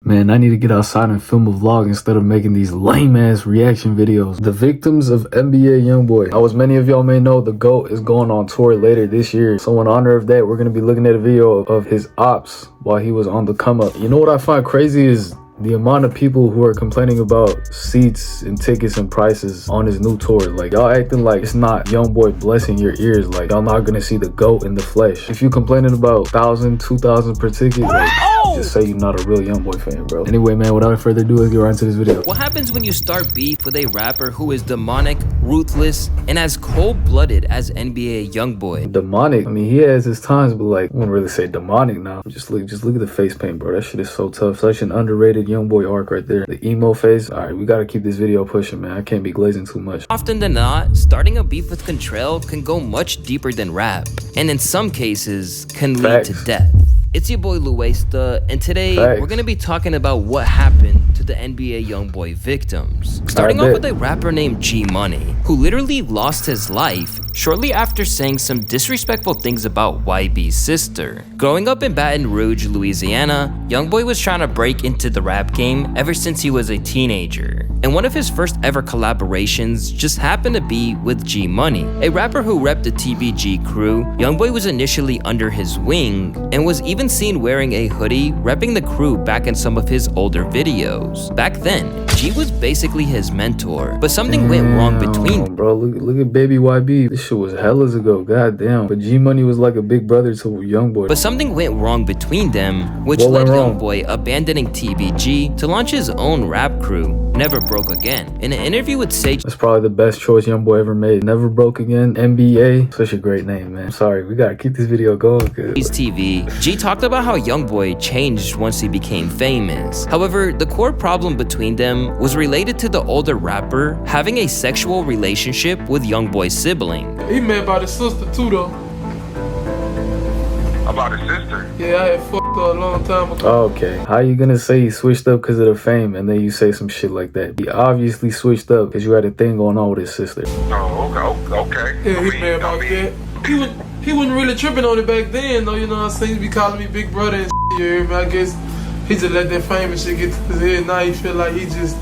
Man, I need to get outside and film a vlog instead of making these lame-ass reaction videos. The victims of NBA YoungBoy. Now, as many of y'all may know, the GOAT is going on tour later this year. So in honor of that, we're going to be looking at a video of his ops while he was on the come up. You know what I find crazy is the amount of people who are complaining about seats and tickets and prices on his new tour. Like, y'all acting like it's not YoungBoy blessing your ears. Like, y'all not gonna see the GOAT in the flesh. If you complaining about 1,000, 2,000 per ticket, like, just say you're not a real YoungBoy fan, bro. Anyway, man, without further ado, let's get right into this video. What happens when you start beef with a rapper who is demonic, ruthless, and as cold-blooded as NBA YoungBoy? Demonic? I mean, he has his times, but like, I wouldn't really say demonic now. Just look at the face paint, bro. That shit is so tough. Such an underrated YoungBoy arc right there. The emo face. All right, we gotta keep this video pushing, man. I can't be glazing too much. Often than not, starting a beef with Contrail can go much deeper than rap, and in some cases can lead to death. It's your boy Luesta, and today we're gonna be talking about what happened to the NBA YoungBoy victims. Starting off with a rapper named G Money, who literally lost his life shortly after saying some disrespectful things about YB's sister. Growing up in Baton Rouge, Louisiana, YoungBoy was trying to break into the rap game ever since he was a teenager. And one of his first ever collaborations just happened to be with G Money, a rapper who repped the TBG crew. YoungBoy was initially under his wing and was even seen wearing a hoodie repping the crew back in some of his older videos. Back then, G was basically his mentor, but something went wrong between them. Bro, look at baby YB. This shit was hellas ago, goddamn. But G Money was like a big brother to YoungBoy. But something went wrong between them, which led YoungBoy abandoning TBG to launch his own rap crew, Never Broke Again. In an interview with Sage, that's probably the best choice YoungBoy ever made. Never Broke Again, NBA. Such a great name, man. Sorry, we gotta keep this video going. TV, G talked about how YoungBoy changed once he became famous. However, the core problem between them was related to the older rapper having a sexual relationship with YoungBoy's sibling. He mad about his sister too, though. About his sister? Yeah, I had fucked her a long time ago. Okay, how you gonna say he switched up because of the fame and then you say some shit like that? He obviously switched up because you had a thing going on with his sister. Oh, okay. Yeah, he mad about that. He wasn't really tripping on it back then, though, you know what I'm saying? He be calling me big brother and shit, you hear me? I guess he just let that fame and shit get to his head. Now he feel like he just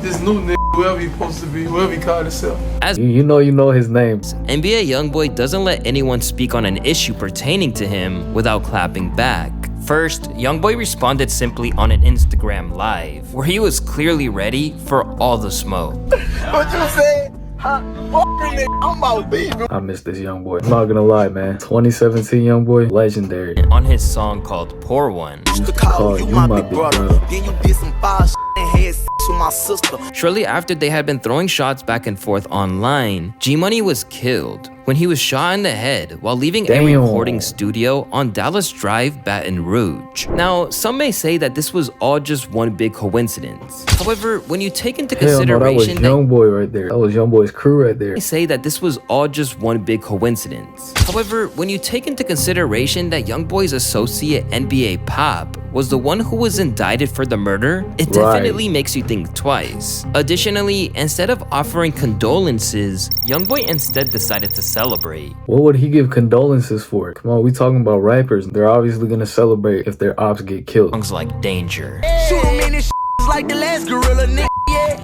this new nigga, whoever he supposed to be, whoever he called himself. As you know his name. NBA YoungBoy doesn't let anyone speak on an issue pertaining to him without clapping back. First, YoungBoy responded simply on an Instagram live, where he was clearly ready for all the smoke. What you say? I'm about to I miss this YoungBoy. I'm not gonna lie, man. 2017 YoungBoy, legendary. On his song called Poor One. Call you my big brother. Then you did some foul shit and had sex with my sister. Shortly after they had been throwing shots back and forth online, G Money was killed when he was shot in the head while leaving a recording studio on Dallas Drive, Baton Rouge. Now, some may say that this was all just one big coincidence. However, when you take into consideration that was YoungBoy right there. That was YoungBoy's crew right there. They say that this was all just one big coincidence. However, when you take into consideration that YoungBoy's associate NBA Pop was the one who was indicted for the murder, it definitely makes you think twice. Additionally, instead of offering condolences, YoungBoy instead decided to celebrate. What would he give condolences for? Come on, we talking about rappers. They're obviously gonna celebrate if their ops get killed. Songs like Danger. Shoot him in his like the last gorilla, nigga.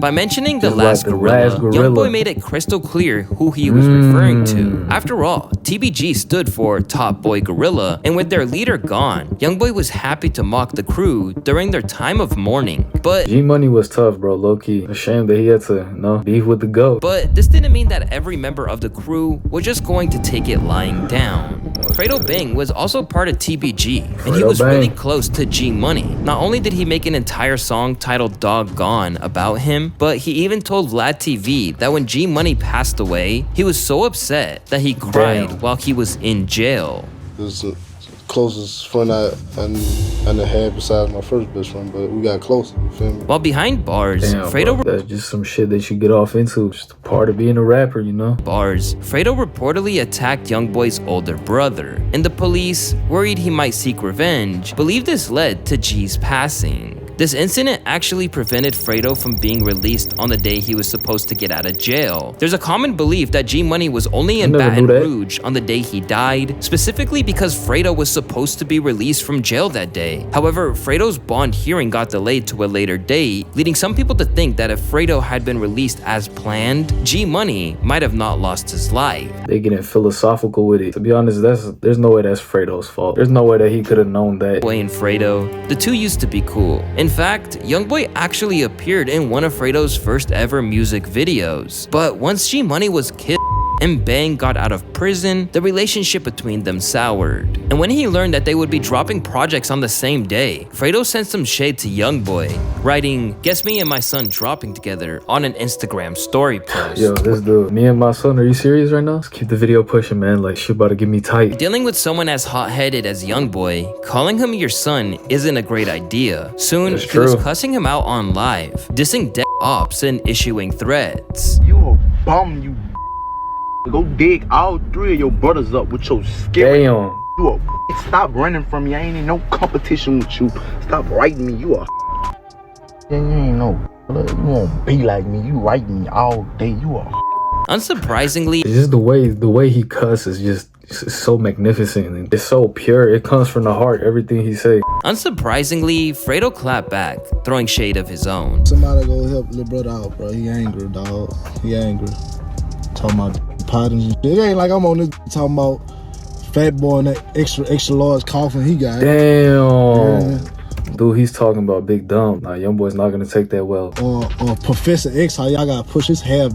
By mentioning the last gorilla, YoungBoy made it crystal clear who he was referring to. After all, TBG stood for Top Boy Gorilla, and with their leader gone, YoungBoy was happy to mock the crew during their time of mourning. But G Money was tough, bro, low-key. A shame that he had to, beef with the GOAT. But this didn't mean that every member of the crew was just going to take it lying down. Fredo Bang was also part of TBG, and he was really close to G Money. Not only did he make an entire song titled Doggone about him, but he even told Vlad TV that when G Money passed away, he was so upset that he cried while he was in jail. It was the closest friend I had besides my first best friend, but we got close, you feel me? While behind bars, Fredo... That's just some shit that you get off into. Just a part of being a rapper, you know? Fredo reportedly attacked YoungBoy's older brother, and the police, worried he might seek revenge, believe this led to G's passing. This incident actually prevented Fredo from being released on the day he was supposed to get out of jail. There's a common belief that G Money was only in Baton Rouge on the day he died, specifically because Fredo was supposed to be released from jail that day. However, Fredo's bond hearing got delayed to a later date, leading some people to think that if Fredo had been released as planned, G Money might have not lost his life. They getting philosophical with it. To be honest, there's no way that's Fredo's fault. There's no way that he could have known that. Boy and Fredo, the two used to be cool. In fact, YoungBoy actually appeared in one of Fredo's first ever music videos. But once G Money was killed and Bang got out of prison, the relationship between them soured. And when he learned that they would be dropping projects on the same day, Fredo sent some shade to YoungBoy, writing, "Guess me and my son dropping together" on an Instagram story post. Yo, this dude, me and my son, are you serious right now? Let's keep the video pushing, man. Like, shit about to get me tight. Dealing with someone as hot-headed as YoungBoy, calling him your son isn't a great idea. Soon, he was cussing him out on live, dissing ops and issuing threats. You a bum, you. Go dig all three of your brothers up with your scary. Damn. You a. Stop running from me. I ain't in no competition with you. Stop writing me. You a. You ain't no. You won't be like me. You write me all day. You a. Unsurprisingly, it's just the way he cusses, just so magnificent. It's so pure. It comes from the heart. Everything he say. Unsurprisingly, Fredo clapped back, throwing shade of his own. Somebody go help little brother out, bro. He angry, dog. He angry. Talking about patterns and shit. It ain't like I'm on this talking about fat boy and that extra large coffin he got. Damn. Dude, he's talking about Big Dumb. Nah, YoungBoy's not gonna take that well. Or Professor X, how y'all gotta push his hair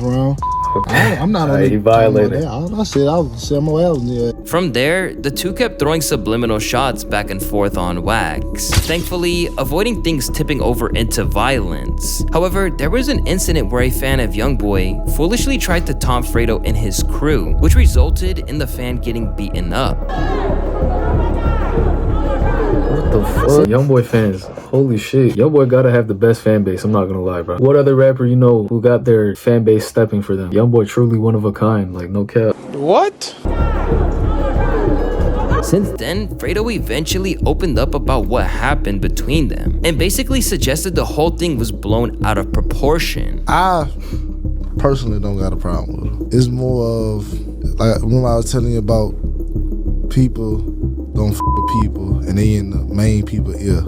around. Okay. I'm not on it. He violated. I said I was saying my else. Yeah. From there, the two kept throwing subliminal shots back and forth on wax, thankfully avoiding things tipping over into violence. However, there was an incident where a fan of YoungBoy foolishly tried to taunt Fredo and his crew, which resulted in the fan getting beaten up. What the fuck? YoungBoy fans, holy shit. YoungBoy gotta have the best fan base, I'm not gonna lie, bro. What other rapper you know who got their fan base stepping for them? YoungBoy truly one of a kind, like no cap. What? Since then, Fredo eventually opened up about what happened between them and basically suggested the whole thing was blown out of proportion. I personally don't got a problem with it. It's more of, like, remember I was telling you about people don't f with people and they in the main people ear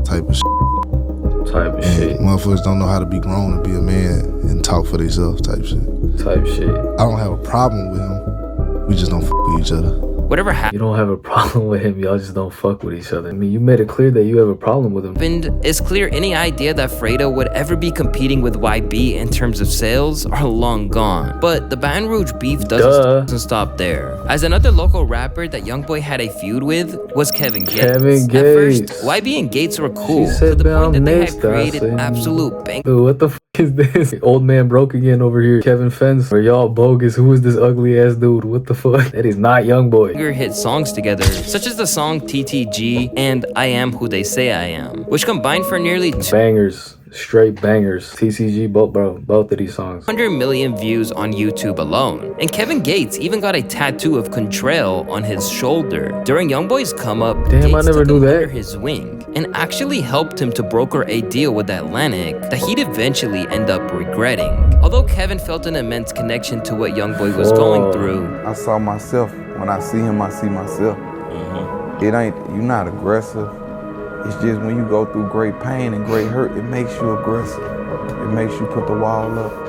type of shit. Type of shit. Motherfuckers don't know how to be grown and be a man and talk for themselves type shit. Type shit. I don't have a problem with him. We just don't f with each other. Whatever happened, you don't have a problem with him, y'all just don't fuck with each other. I mean, you made it clear that you have a problem with him. It's clear any idea that Fredo would ever be competing with YB in terms of sales are long gone. But the Baton Rouge beef doesn't stop there, as another local rapper that YoungBoy had a feud with was Kevin Gates. At first, YB and Gates were cool to the point that they had created absolute bang. Dude, what the f is this? Old man broke again over here. Kevin Fence, are y'all bogus? Who is this ugly ass dude? What the fuck? That is not YoungBoy. Hit songs together, such as the song TTG and I Am Who They Say I Am, which combined for nearly bangers. Straight bangers. TCG, both of these songs. 100 million views on YouTube alone. And Kevin Gates even got a tattoo of Contrail on his shoulder. During YoungBoy's come up, damn, Gates I never took knew him that. under his wing and actually helped him to broker a deal with Atlantic that he'd eventually end up regretting. Although Kevin felt an immense connection to what YoungBoy was going through. I saw myself. When I see him, I see myself. It ain't, you're not aggressive. It's just when you go through great pain and great hurt, it makes you aggressive. It makes you put the wall up.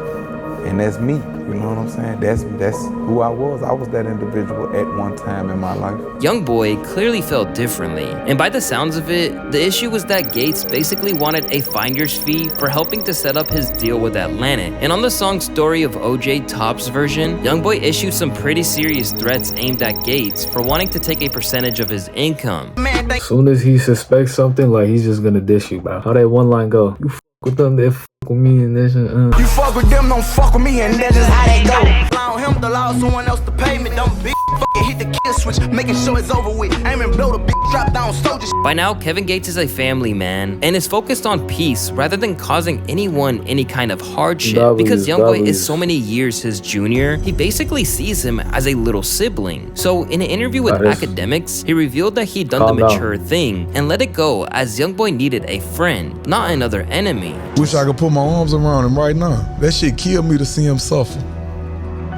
And that's me, you know what I'm saying? That's who I was. I was that individual at one time in my life. YoungBoy clearly felt differently. And by the sounds of it, the issue was that Gates basically wanted a finder's fee for helping to set up his deal with Atlantic. And on the song Story of OJ Top's version, YoungBoy issued some pretty serious threats aimed at Gates for wanting to take a percentage of his income. As soon as he suspects something, like, he's just gonna dish you, bro. How that one line go? You f with them, they f with me and this and You fuck with them, don't fuck with me, and that's just how they go. Allow him to allow someone else to pay me. Don't be fucking hit the kill switch, making sure it's over with. Aim and blow the big drop down soldiers. By now, Kevin Gates is a family man and is focused on peace rather than causing anyone any kind of hardship. Because YoungBoy is so many years his junior, he basically sees him as a little sibling. So in an interview with Academics, he revealed that he'd done the mature thing and let it go as YoungBoy needed a friend, not another enemy. Wish I could put my arms around him right now. That shit killed me to see him suffer.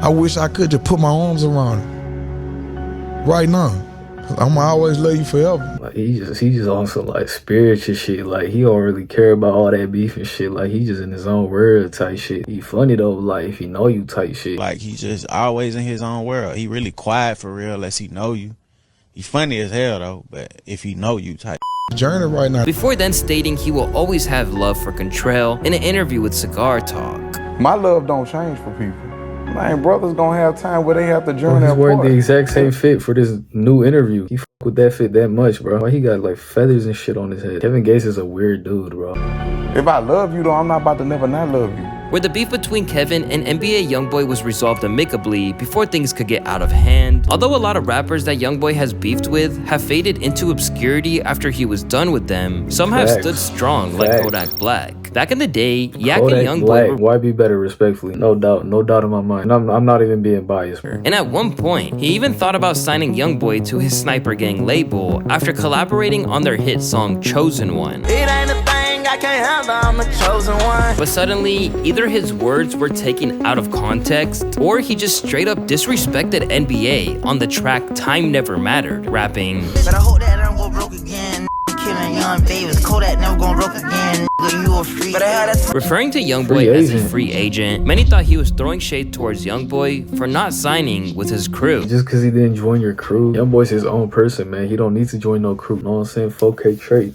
I wish I could just put my arms around him right now. I'ma always love you forever. like he just also like spiritual shit. Like he don't really care about all that beef and shit. Like he just in his own world type shit. He funny though, like if he know you type shit. Like he just always in his own world. He really quiet for real unless he know you. He funny as hell though, but if he know you type journey right now. Before then stating he will always have love for Contrail in an interview with Cigar Talk. My love don't change for people. Man, brothers gonna have time where they have to journey He's wearing apart. the exact same fit for this new interview. He fuck with that fit that much, bro. Why he got like feathers and shit on his head? Kevin Gates is a weird dude, bro. If I love you though, I'm not about to never not love you. Where the beef between Kevin and NBA YoungBoy was resolved amicably before things could get out of hand. Although a lot of rappers that YoungBoy has beefed with have faded into obscurity after he was done with them, some have stood strong like Kodak Black. Back in the day, Yak and YoungBoy were... Why be better respectfully? No doubt in my mind. I'm not even being biased, man. And at one point, he even thought about signing YoungBoy to his Sniper Gang label after collaborating on their hit song Chosen One. It ain't a thing I can't handle, I'm the chosen one. But suddenly, either his words were taken out of context, or he just straight up disrespected NBA on the track Time Never Mattered, rapping, But I hope that I don't go broke again. Killing young babies, Kodak never gonna broke again. You a free. referring to YoungBoy as a free agent. Many thought he was throwing shade towards YoungBoy for not signing with his crew. Just because he didn't join your crew, YoungBoy's his own person, man. He don't need to join no crew. Know what I'm saying? 4K trait.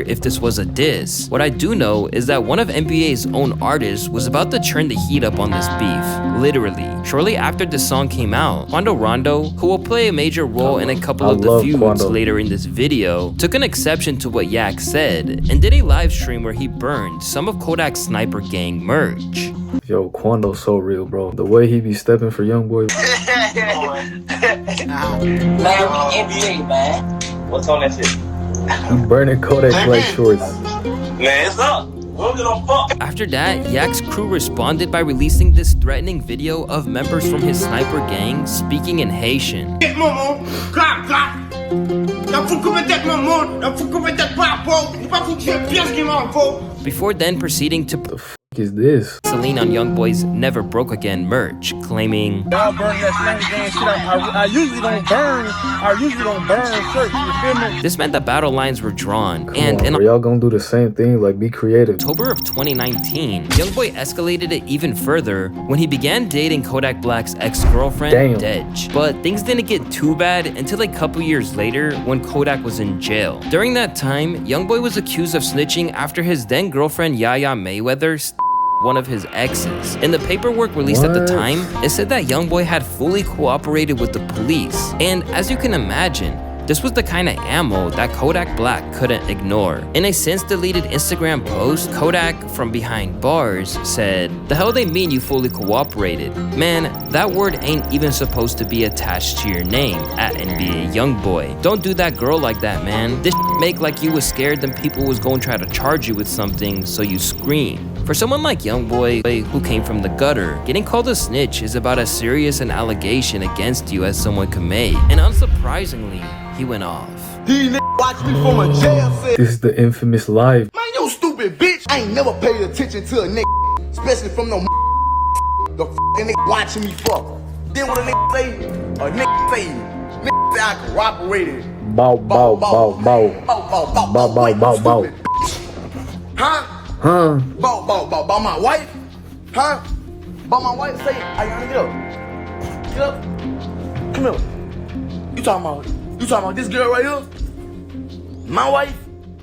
If this was a diss, what I do know is that one of NBA's own artists was about to turn the heat up on this beef. Literally. Shortly after the song came out, Quando Rondo, who will play a major role in a couple of the feuds later in this video, took an exception to what Yak said and did a live stream where he burned some of Kodak's Sniper Gang merch. Yo, Quando's so real, bro. The way he be stepping for YoungBoy. Man, we NBA, man. What's on that shit? He burning Kodak Black shorts. Man, it's up. After that, Yak's crew responded by releasing this threatening video of members from his Sniper Gang speaking in Haitian. Before then proceeding to the f is this? Celine on YoungBoy's Never Broke Again merch, claiming, y'all burn that Sniper Gang shit up. I usually don't burn shirts, you feel me? This meant that battle lines were drawn. Are y'all gonna do the same thing? Like, be creative. October of 2019, YoungBoy escalated it even further when he began dating Kodak Black's ex-girlfriend, Dej. But things didn't get too bad until a couple years later when Kodak was in jail. During that time, YoungBoy was accused of snitching after his then-girlfriend Yaya Mayweather one of his exes. In the paperwork released at the time, it said that YoungBoy had fully cooperated with the police. And as you can imagine, this was the kind of ammo that Kodak Black couldn't ignore. In a since-deleted Instagram post, Kodak, from behind bars, said, "The hell they mean you fully cooperated? Man, that word ain't even supposed to be attached to your name, at NBA YoungBoy. Don't do that girl like that, man. This make like you was scared them people was gonna try to charge you with something, so you scream." For someone like YoungBoy, who came from the gutter, getting called a snitch is about as serious an allegation against you as someone could make. And unsurprisingly, he went off. These watch me from a jail cell. This is the infamous live. Man, you stupid bitch. I ain't never paid attention to a nigga, especially from no the nigga watching me fuck. Then what a nigga say? A nigga say I cooperated. Bow, bow, bow, bow. Bow, bow, bow, bow. Huh? Huh? Bow my wife? Huh? Bow my wife? Say, Ayana, get up. Get up. Come here. You talking about this girl right here? My wife?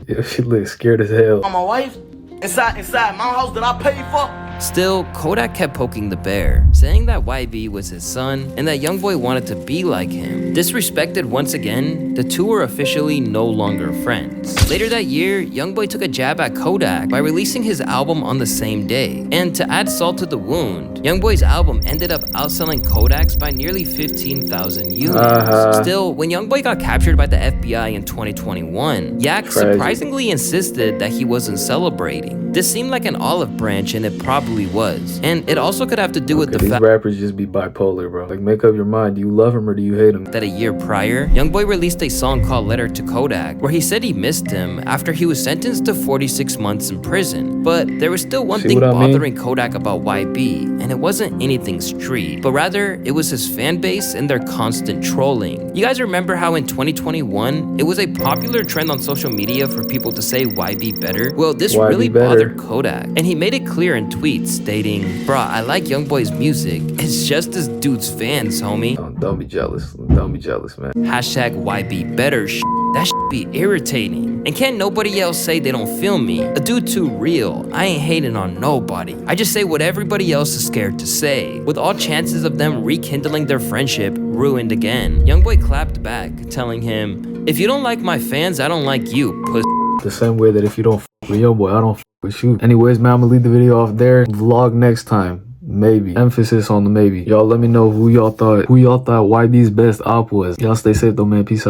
Yeah, she looks scared as hell. My wife? Inside my house that I paid for? Still, Kodak kept poking the bear, saying that YB was his son and that YoungBoy wanted to be like him. Disrespected once again, the two were officially no longer friends. Later that year, YoungBoy took a jab at Kodak by releasing his album on the same day. And to add salt to the wound, YoungBoy's album ended up outselling Kodak's by nearly 15,000 units. Still, when YoungBoy got captured by the FBI in 2021, Yak surprisingly insisted that he wasn't celebrating. This seemed like an olive branch, and it probably was. And it also could have to do with the fact these rappers just be bipolar, bro. Like, make up your mind. Do you love him or do you hate him? That a year prior, YoungBoy released a song called Letter to Kodak, where he said he missed him after he was sentenced to 46 months in prison. But there was still one thing bothering Kodak about YB, and it wasn't anything street, but rather it was his fan base and their constant trolling. You guys remember how in 2021, it was a popular trend on social media for people to say YB better? Well, this really bothered Kodak, and he made it clear in tweets stating, "Bruh, I like YoungBoy's music. It's just this dude's fans, homie." Don't be jealous. Don't be jealous, man. Hashtag YB better that be irritating. And can't nobody else say they don't feel me. A dude too real. I ain't hating on nobody. I just say what everybody else is scared to say. With all chances of them rekindling their friendship ruined again, YoungBoy clapped back, telling him, "If you don't like my fans, I don't like you, puss." The same way that if you don't f with YoungBoy, I don't f with you. Anyways, man, I'm gonna leave the video off there. Vlog next time. Maybe. Emphasis on the maybe. Y'all let me know who y'all thought YB's best op was. Y'all stay safe though, man. Peace out.